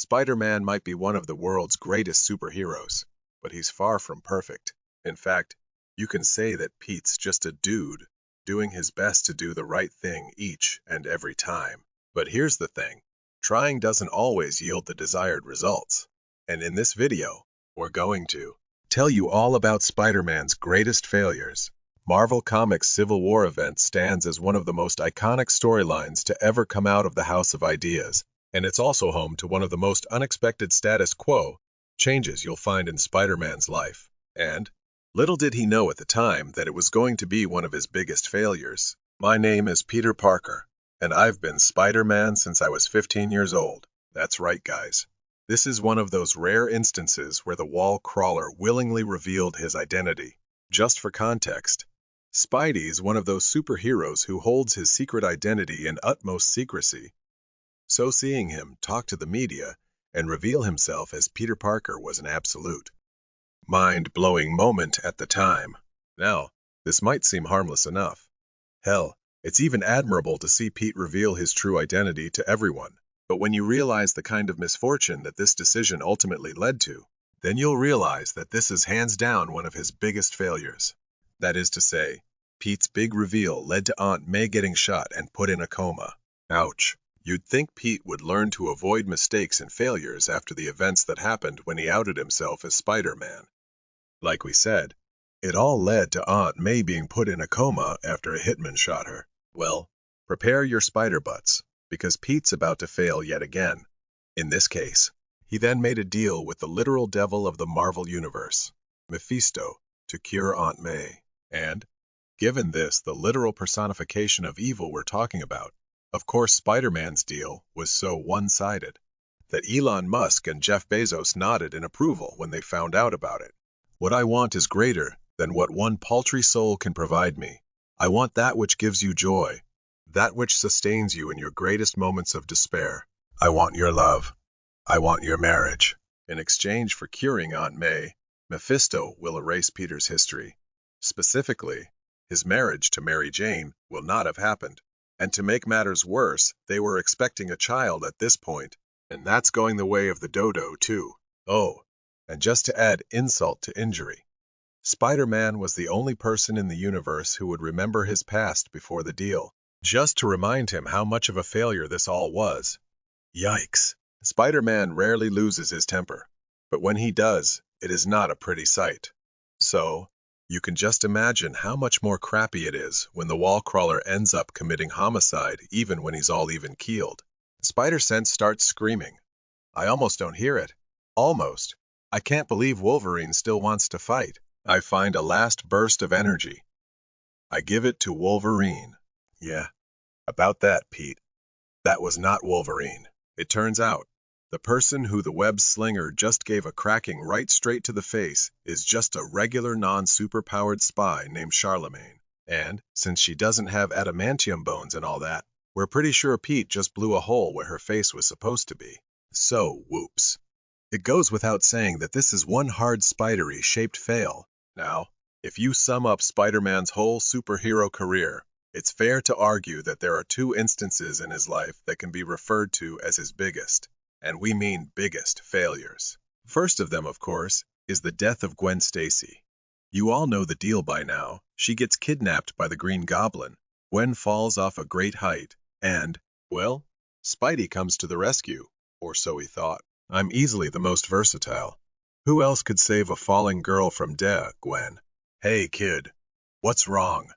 Spider-Man might be one of the world's greatest superheroes, but he's far from perfect. In fact, you can say that Pete's just a dude, doing his best to do the right thing each and every time. But here's the thing, trying doesn't always yield the desired results. And in this video, we're going to tell you all about Spider-Man's greatest failures. Marvel Comics' Civil War event stands as one of the most iconic storylines to ever come out of the House of Ideas, and it's also home to one of the most unexpected status quo changes you'll find in Spider-Man's life. And little did he know at the time that it was going to be one of his biggest failures. My name is Peter Parker, and I've been Spider-Man since I was 15 years old. That's right, guys. This is one of those rare instances where the wall crawler willingly revealed his identity. Just for context, Spidey's one of those superheroes who holds his secret identity in utmost secrecy. So seeing him talk to the media and reveal himself as Peter Parker was an absolute mind-blowing moment at the time. Now, this might seem harmless enough. Hell, it's even admirable to see Pete reveal his true identity to everyone. But when you realize the kind of misfortune that this decision ultimately led to, then you'll realize that this is hands down one of his biggest failures. That is to say, Pete's big reveal led to Aunt May getting shot and put in a coma. Ouch. You'd think Pete would learn to avoid mistakes and failures after the events that happened when he outed himself as Spider-Man. Like we said, it all led to Aunt May being put in a coma after a hitman shot her. Well, prepare your spider butts, because Pete's about to fail yet again. In this case, he then made a deal with the literal devil of the Marvel Universe, Mephisto, to cure Aunt May. And, given this the literal personification of evil we're talking about, of course Spider-Man's deal was so one-sided that Elon Musk and Jeff Bezos nodded in approval when they found out about it. What I want is greater than what one paltry soul can provide me. I want that which gives you joy, that which sustains you in your greatest moments of despair. I want your love. I want your marriage. In exchange for curing Aunt May, Mephisto will erase Peter's history. Specifically, his marriage to Mary Jane will not have happened. And to make matters worse, they were expecting a child at this point, and that's going the way of the dodo, too. Oh, and just to add insult to injury, Spider-Man was the only person in the universe who would remember his past before the deal, just to remind him how much of a failure this all was. Yikes. Spider-Man rarely loses his temper, but when he does, it is not a pretty sight. So, you can just imagine how much more crappy it is when the wall crawler ends up committing homicide even when he's all even-keeled. Spider-Sense starts screaming. I almost don't hear it. Almost. I can't believe Wolverine still wants to fight. I find a last burst of energy. I give it to Wolverine. Yeah, about that, Pete. That was not Wolverine. It turns out, the person who the web slinger just gave a cracking right straight to the face is just a regular non-superpowered spy named Charlamagne. And, since she doesn't have adamantium bones and all that, we're pretty sure Pete just blew a hole where her face was supposed to be. So, whoops. It goes without saying that this is one hard spidery-shaped fail. Now, if you sum up Spider-Man's whole superhero career, it's fair to argue that there are two instances in his life that can be referred to as his biggest. And we mean biggest failures. First of them, of course, is the death of Gwen Stacy. You all know the deal by now. She gets kidnapped by the Green Goblin. Gwen falls off a great height, and, well, Spidey comes to the rescue, or so he thought. I'm easily the most versatile. Who else could save a falling girl from death, Gwen? Hey, kid, what's wrong?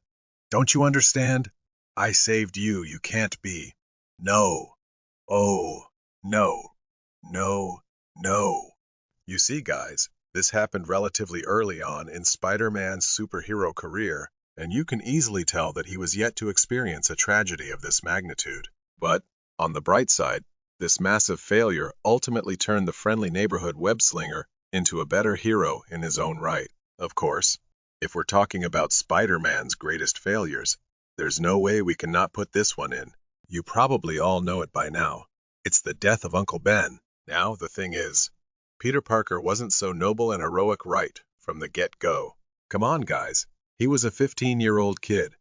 Don't you understand? I saved you, you can't be. No. Oh, no. No, no. You see, guys, this happened relatively early on in Spider-Man's superhero career, and you can easily tell that he was yet to experience a tragedy of this magnitude. But, on the bright side, this massive failure ultimately turned the friendly neighborhood web-slinger into a better hero in his own right. Of course, if we're talking about Spider-Man's greatest failures, there's no way we cannot put this one in. You probably all know it by now. It's the death of Uncle Ben. Now, the thing is, Peter Parker wasn't so noble and heroic right from the get-go. Come on, guys. He was a 15-year-old kid.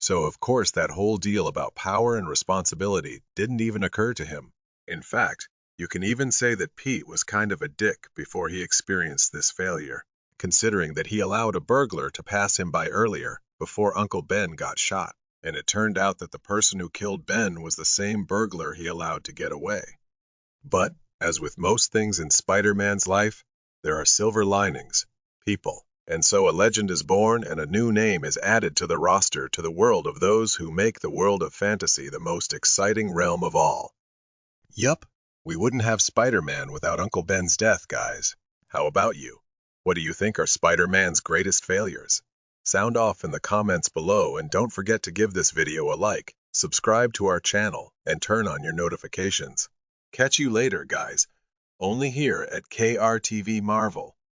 So, of course, that whole deal about power and responsibility didn't even occur to him. In fact, You can even say that Pete was kind of a dick before he experienced this failure, considering that he allowed a burglar to pass him by earlier, before Uncle Ben got shot, and it turned out that the person who killed Ben was the same burglar he allowed to get away. But, as with most things in Spider-Man's life, there are silver linings, people, and so a legend is born and a new name is added to the roster to the world of those who make the world of fantasy the most exciting realm of all. Yup, we wouldn't have Spider-Man without Uncle Ben's death, guys. How about you? What do you think are Spider-Man's greatest failures? Sound off in the comments below, and don't forget to give this video a like, subscribe to our channel, and turn on your notifications. Catch you later, guys. Only here at KRTV Marvel.